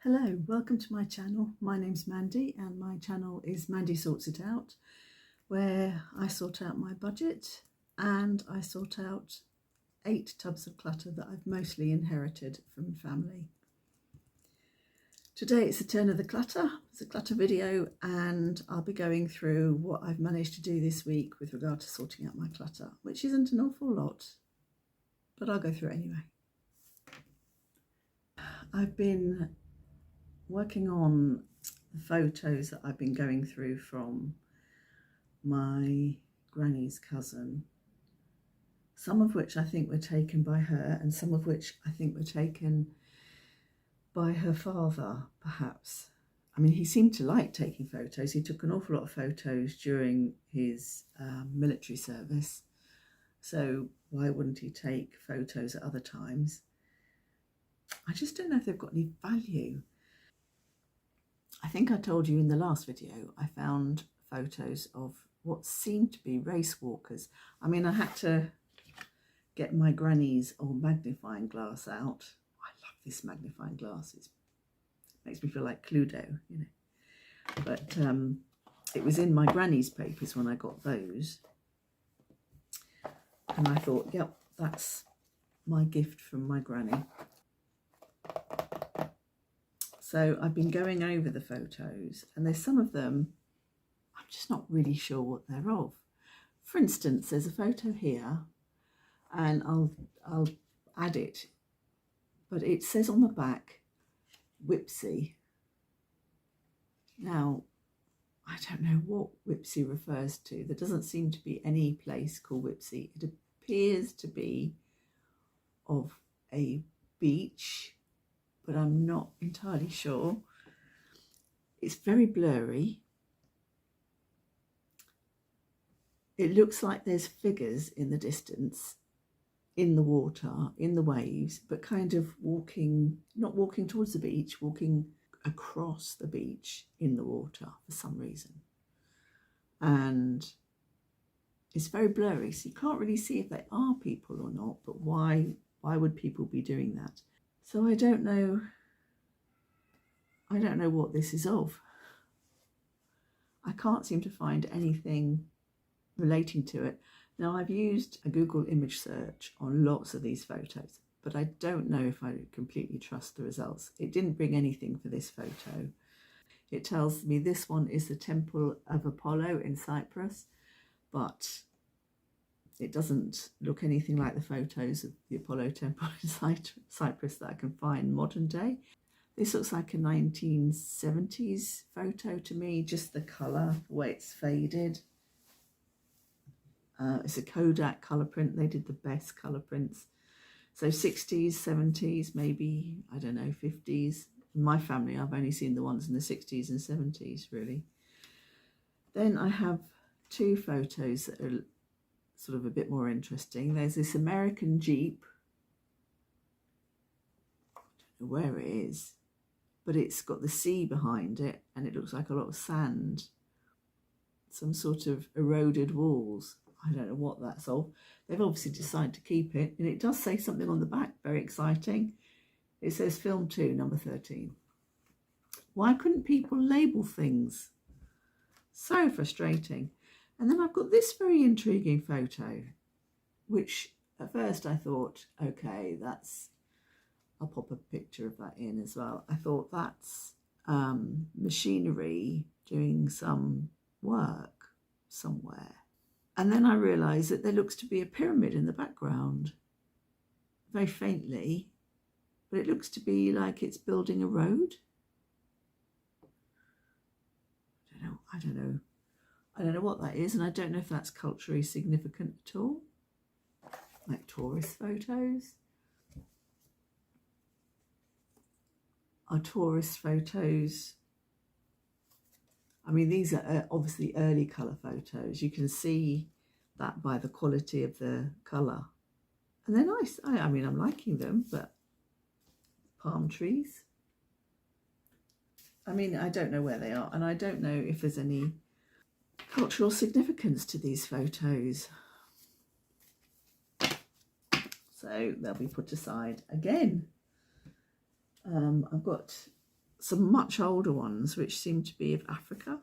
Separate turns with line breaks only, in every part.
Hello, welcome to my channel. My name's Mandy and my channel is Mandy Sorts It Out, where I sort out my budget and I sort out 8 tubs of clutter that I've mostly inherited from family. Today it's the turn of the clutter. It's a clutter video and I'll be going through what I've managed to do this week with regard to sorting out my clutter, which isn't an awful lot, but I'll go through it anyway. I've been working on the photos that I've been going through from my granny's cousin, some of which I think were taken by her and some of which I think were taken by her father, perhaps. I mean, he seemed to like taking photos. He took an awful lot of photos during his military service, so why wouldn't he take photos at other times? I just don't know if they've got any value. I think I told you in the last video I found photos of what seemed to be race walkers. I mean, I had to get my granny's old magnifying glass out. I love this magnifying glass. It makes me feel like Cluedo, you know. But it was in my granny's papers when I got those. And I thought, yep, that's my gift from my granny. So I've been going over the photos and there's some of them I'm just not really sure what they're of. For instance, there's a photo here and I'll add it, but it says on the back, Whipsy. Now, I don't know what Whipsy refers to. There doesn't seem to be any place called Whipsy. It appears to be of a beach, but I'm not entirely sure. It's very blurry. It looks like there's figures in the distance, in the water, in the waves, but kind of walking, not walking towards the beach, walking across the beach in the water for some reason. And it's very blurry, so you can't really see if they are people or not, but why would people be doing that? So I don't know what this is of. I can't seem to find anything relating to it. Now, I've used a Google image search on lots of these photos, but I don't know if I completely trust the results. It didn't bring anything for this photo. It tells me this one is the Temple of Apollo in Cyprus, but it doesn't look anything like the photos of the Apollo temple in Cyprus that I can find modern day. This looks like a 1970s photo to me, just the colour, the way it's faded. It's a Kodak colour print. They did the best colour prints. So 60s, 70s, maybe, I don't know, 50s. In my family, I've only seen the ones in the 60s and 70s, really. Then I have 2 photos that are sort of a bit more interesting. There's this American Jeep. I don't know where it is, but it's got the sea behind it and it looks like a lot of sand. Some sort of eroded walls. I don't know what that's of. They've obviously decided to keep it, and it does say something on the back, very exciting. It says film 2, number 13. Why couldn't people label things? So frustrating. And then I've got this very intriguing photo, which at first I thought, okay, I'll pop a picture of that in as well. I thought that's machinery doing some work somewhere. And then I realised that there looks to be a pyramid in the background, very faintly, but it looks to be like it's building a road. I don't know what that is, and I don't know if that's culturally significant at all. Like tourist photos. Are tourist photos? I mean, these are obviously early colour photos. You can see that by the quality of the colour. And they're nice. I mean, I'm liking them, but palm trees. I mean, I don't know where they are, and I don't know if there's any cultural significance to these photos. So they'll be put aside again. I've got some much older ones which seem to be of Africa.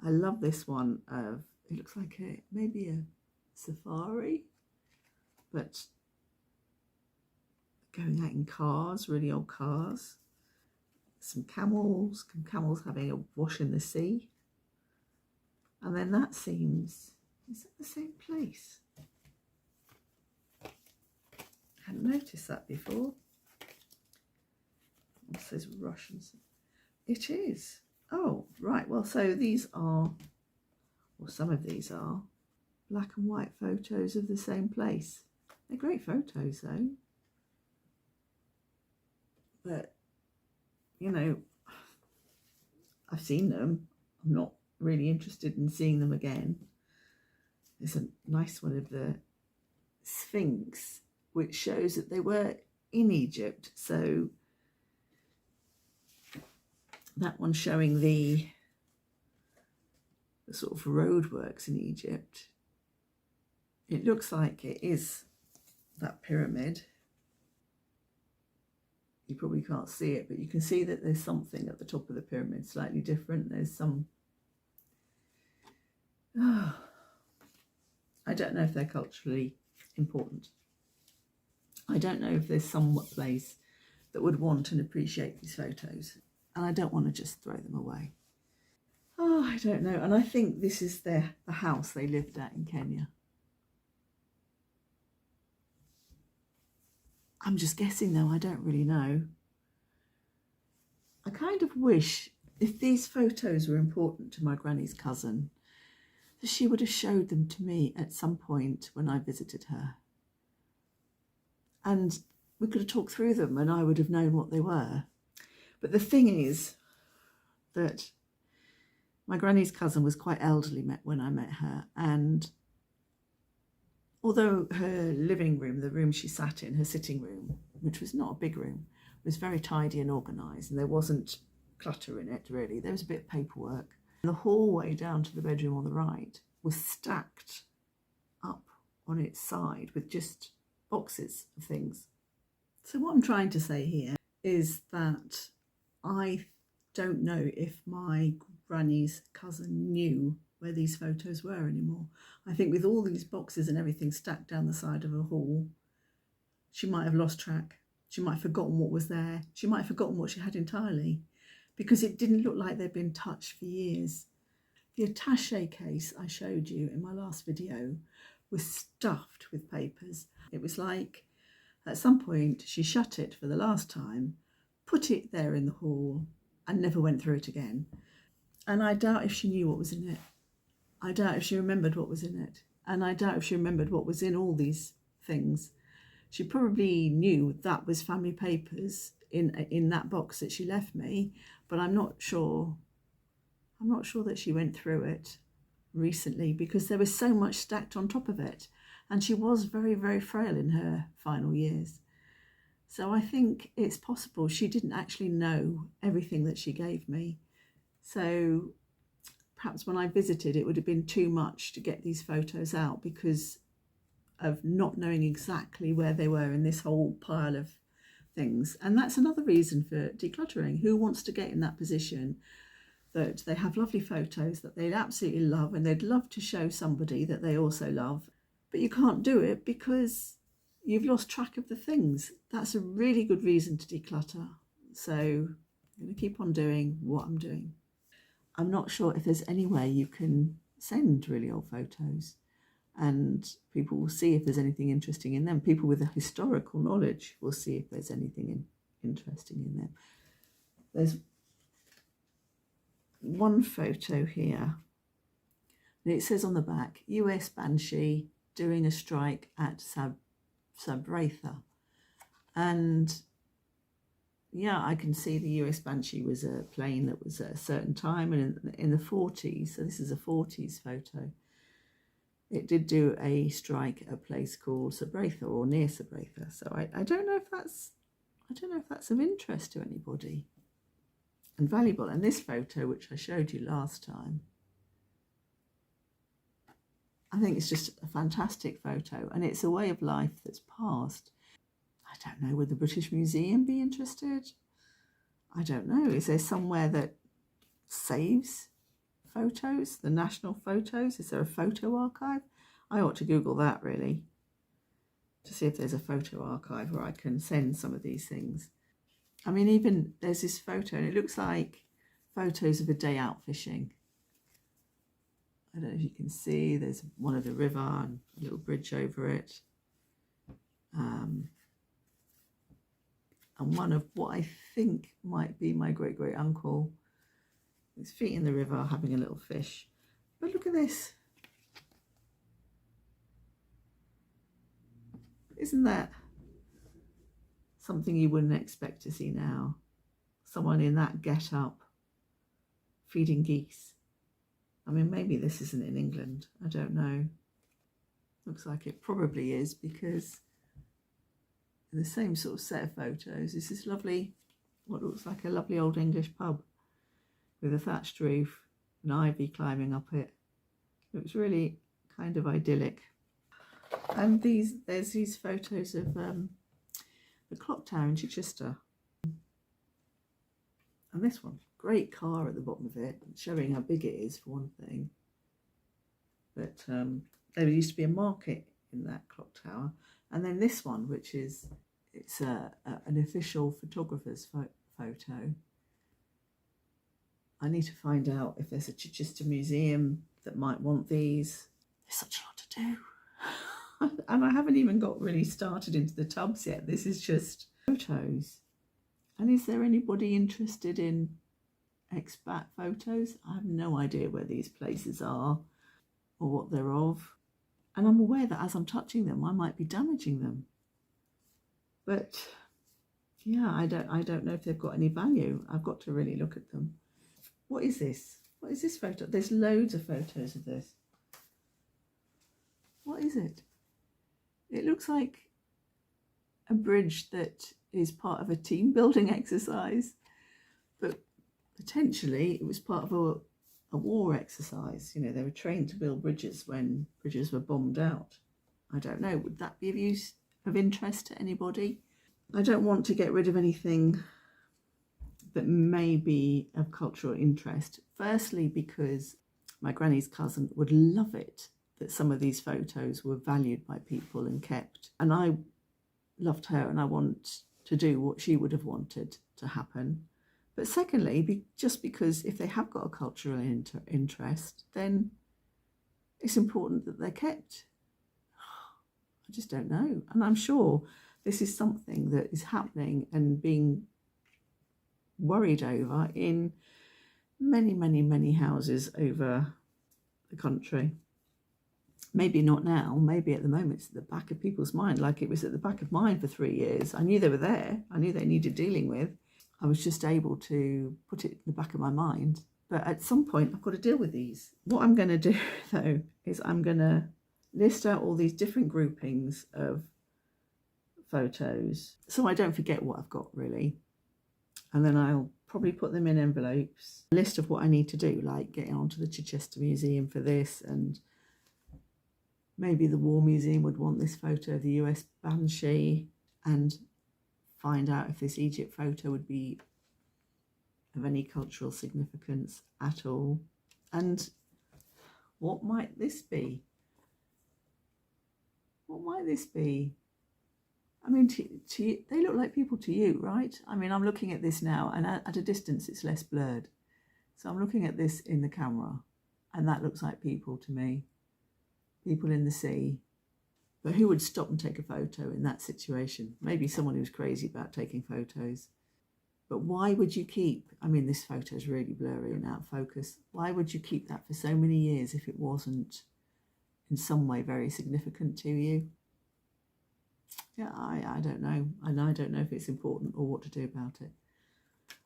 I love this one of, it looks like maybe a safari, but going out in cars, really old cars. Some camels having a wash in the sea. And then that seems, is that the same place? I hadn't noticed that before. It says Russians. It is. Oh, right. Well, so these are, or some of these are, black and white photos of the same place. They're great photos though. But, you know, I've seen them. I'm not really interested in seeing them again. There's a nice one of the Sphinx, which shows that they were in Egypt. So that one showing the sort of roadworks in Egypt. It looks like it is that pyramid. You probably can't see it, but you can see that there's something at the top of the pyramid slightly different. There's some, I don't know if they're culturally important. I don't know if there's some place that would want and appreciate these photos, and I don't want to just throw them away. Oh, I don't know. And I think this is the house they lived at in Kenya. I'm just guessing though, I don't really know. I kind of wish, if these photos were important to my granny's cousin, that she would have showed them to me at some point when I visited her. And we could have talked through them and I would have known what they were. But the thing is that my granny's cousin was quite elderly when I met her, and although her living room, the room she sat in, her sitting room, which was not a big room, was very tidy and organised, and there wasn't clutter in it really. There was a bit of paperwork. The hallway down to the bedroom on the right was stacked up on its side with just boxes of things. So what I'm trying to say here is that I don't know if my granny's cousin knew where these photos were anymore. I think with all these boxes and everything stacked down the side of a hall, she might have lost track. She might have forgotten what was there. She might have forgotten what she had entirely, because it didn't look like they'd been touched for years. The attaché case I showed you in my last video was stuffed with papers. It was like at some point she shut it for the last time, put it there in the hall, and never went through it again. And I doubt if she knew what was in it. I doubt if she remembered what was in it. And I doubt if she remembered what was in all these things. She probably knew that was family papers in that box that she left me, but I'm not sure that she went through it recently, because there was so much stacked on top of it, and she was very, very frail in her final years. So I think it's possible she didn't actually know everything that she gave me. So perhaps when I visited, it would have been too much to get these photos out because of not knowing exactly where they were in this whole pile of things. And that's another reason for decluttering. Who wants to get in that position that they have lovely photos that they'd absolutely love and they'd love to show somebody that they also love, but you can't do it because you've lost track of the things? That's a really good reason to declutter. So I'm going to keep on doing what I'm doing. I'm not sure if there's any way you can send really old photos and people will see if there's anything interesting in them. People with a historical knowledge will see if there's anything interesting in them. There's one photo here, and it says on the back, US Banshee doing a strike at Sabratha. And yeah, I can see the US Banshee was a plane that was at a certain time and in the 40s. So this is a 40s photo. It did do a strike at a place called Sabratha or near Sabratha. So I don't know if that's of interest to anybody and valuable. And this photo, which I showed you last time, I think it's just a fantastic photo, and it's a way of life that's passed. I don't know, would the British Museum be interested? I don't know, is there somewhere that saves photos, the national photos? Is there a photo archive? I ought to Google that really, to see if there's a photo archive where I can send some of these things. I mean, even there's this photo and it looks like photos of a day out fishing. I don't know if you can see, there's one of the river and a little bridge over it. And one of what I think might be my great-great uncle. His feet in the river having a little fish. But look at this. Isn't that something you wouldn't expect to see now? Someone in that get-up feeding geese. I mean, maybe this isn't in England. I don't know. Looks like it probably is, because in the same sort of set of photos is this lovely, what looks like a lovely old English pub with a thatched roof and ivy climbing up it. Looks really kind of idyllic. And there's these photos of the clock tower in Chichester. And this one, great car at the bottom of it, showing how big it is for one thing. But there used to be a market in that clock tower. And then this one, which is, it's an official photographer's photo. I need to find out if there's a Chichester museum that might want these. There's such a lot to do. And I haven't even got really started into the tubs yet. This is just photos. And is there anybody interested in expat photos? I have no idea where these places are or what they're of. And I'm aware that as I'm touching them, I might be damaging them. But yeah, I don't know if they've got any value. I've got to really look at them. What is this? What is this photo? There's loads of photos of this. What is it? It looks like a bridge that is part of a team building exercise, but potentially it was part of a war exercise. You know, they were trained to build bridges when bridges were bombed out. I don't know, would that be of interest to anybody? I don't want to get rid of anything that may be of cultural interest. Firstly, because my granny's cousin would love it that some of these photos were valued by people and kept. And I loved her and I want to do what she would have wanted to happen. But secondly, just because if they have got a cultural interest, then it's important that they're kept. I just don't know. And I'm sure this is something that is happening and being worried over in many, many, many houses over the country. Maybe not now, maybe at the moment it's at the back of people's mind, like it was at the back of mine for 3 years. I knew they were there. I knew they needed dealing with. I was just able to put it in the back of my mind. But at some point, I've got to deal with these. What I'm going to do, though, is I'm going to list out all these different groupings of photos so I don't forget what I've got, really. And then I'll probably put them in envelopes. A list of what I need to do, like getting onto the Chichester Museum for this, and maybe the War Museum would want this photo of the US Banshee, and find out if this Egypt photo would be of any cultural significance at all. And what might this be? What might this be? I mean, they look like people to you, right? I mean, I'm looking at this now, and at a distance it's less blurred. So I'm looking at this in the camera, and that looks like people to me. People in the sea. But who would stop and take a photo in that situation? Maybe someone who's crazy about taking photos. But why would you keep, I mean, this photo is really blurry and out of focus. Why would you keep that for so many years if it wasn't in some way very significant to you? Yeah, I don't know. And I don't know if it's important or what to do about it.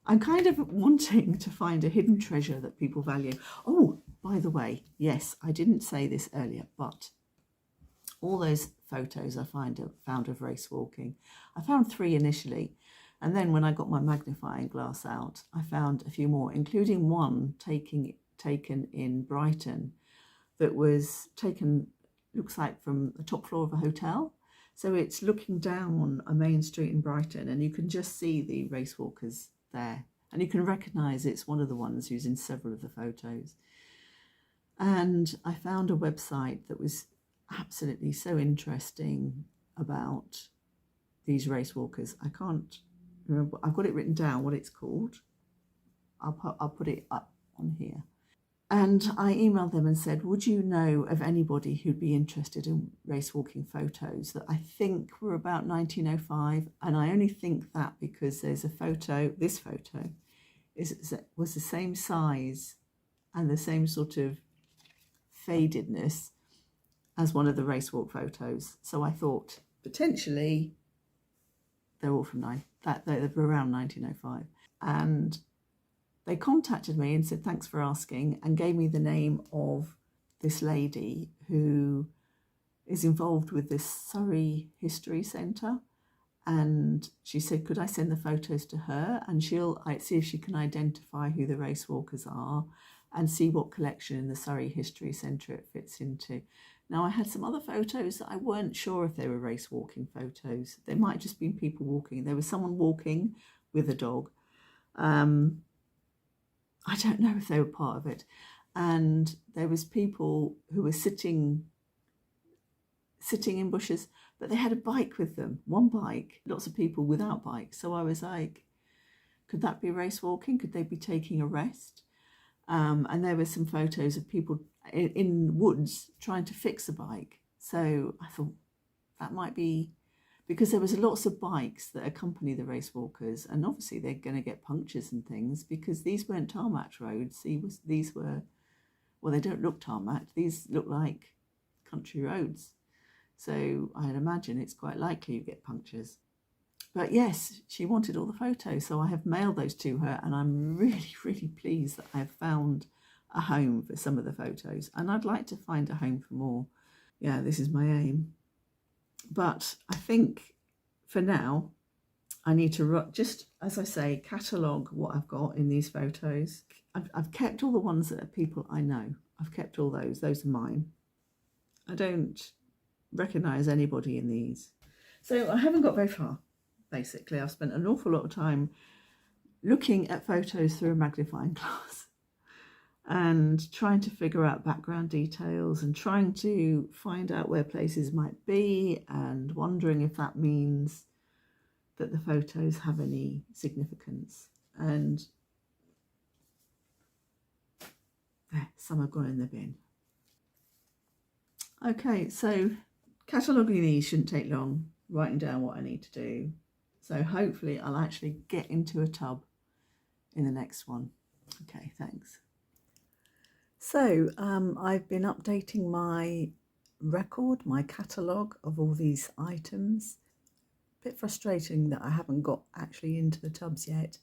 I'm kind of wanting to find a hidden treasure that people value. Oh, by the way, yes, I didn't say this earlier, but all those photos I found of race walking. I found 3 initially, and then when I got my magnifying glass out, I found a few more, including one taken in Brighton that was taken, looks like from the top floor of a hotel. So it's looking down on a main street in Brighton, and you can just see the race walkers there. and you can recognise it's one of the ones who's in several of the photos. And I found a website that was absolutely so interesting about these race walkers. I can't remember, I've got it written down what it's called. I'll put it up on here. And I emailed them and said, would you know of anybody who'd be interested in race walking photos that I think were about 1905? And I only think that because there's a photo, this photo was the same size and the same sort of fadedness as one of the race walk photos. So I thought potentially they're all from they're around 1905. And they contacted me and said, thanks for asking, and gave me the name of this lady who is involved with this Surrey History Centre. And she said, could I send the photos to her? And she'll see if she can identify who the race walkers are and see what collection in the Surrey History Centre it fits into. Now, I had some other photos that I weren't sure if they were race walking photos. They might have just been people walking. There was someone walking with a dog. I don't know if they were part of it. And there was people who were sitting in bushes, but they had a bike with them, one bike, lots of people without bikes. So I was like, could that be race walking? Could they be taking a rest? And there were some photos of people in woods trying to fix a bike. So I thought that might be, because there was lots of bikes that accompany the race walkers, and obviously they're going to get punctures and things because these weren't tarmac roads. These were, well, they don't look tarmac. These look like country roads. So I'd imagine it's quite likely you get punctures. But yes, she wanted all the photos, so I have mailed those to her, and I'm really, really pleased that I have found a home for some of the photos, and I'd like to find a home for more. Yeah, this is my aim. But I think for now, I need to just, as I say, catalogue what I've got in these photos. I've kept all the ones that are people I know. I've kept all those. Those are mine. I don't recognise anybody in these. So I haven't got very far, basically. I've spent an awful lot of time looking at photos through a magnifying glass and trying to figure out background details and trying to find out where places might be and wondering if that means that the photos have any significance. And there, some have gone in the bin. Okay, so cataloguing these shouldn't take long, writing down what I need to do. So hopefully I'll actually get into a tub in the next one. Okay, thanks. So I've been updating my record, my catalogue of all these items. A bit frustrating that I haven't got actually into the tubs yet,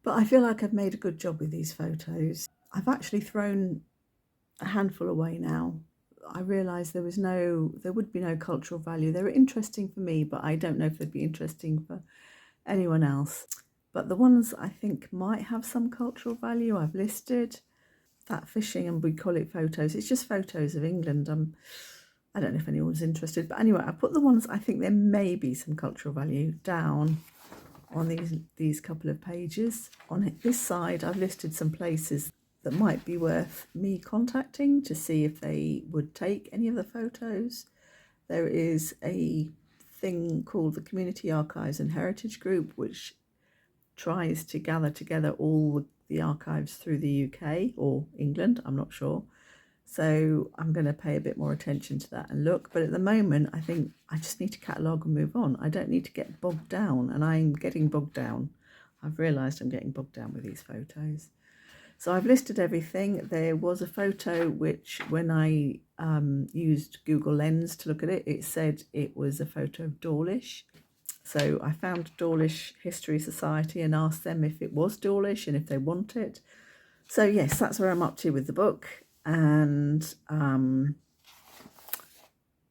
but I feel like I've made a good job with these photos. I've actually thrown a handful away now. I realised there would be no cultural value. They were interesting for me, but I don't know if they'd be interesting for anyone else. But the ones I think might have some cultural value, I've listed. That fishing and bucolic photos, it's just photos of England. I don't know if anyone's interested, but anyway, I put the ones I think there may be some cultural value down on these couple of pages. On this side, I've listed some places that might be worth me contacting to see if they would take any of the photos. There is a thing called the Community Archives and Heritage Group, which tries to gather together all the archives through the UK or England, I'm not sure. So I'm going to pay a bit more attention to that and look. But at the moment, I think I just need to catalogue and move on. I don't need to get bogged down, and I'm getting bogged down. I've realised I'm getting bogged down with these photos. So I've listed everything. There was a photo which, when I used Google Lens to look at it, it said it was a photo of Dawlish. So I found Dawlish History Society and asked them if it was Dawlish and if they want it. So yes, that's where I'm up to with the book. And I'm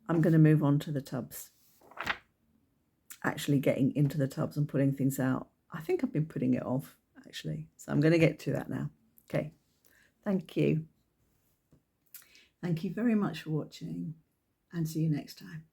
going to move on to the tubs. Actually getting into the tubs and putting things out. I think I've been putting it off, actually. So I'm going to get to that now. Okay, thank you. Thank you very much for watching, and see you next time.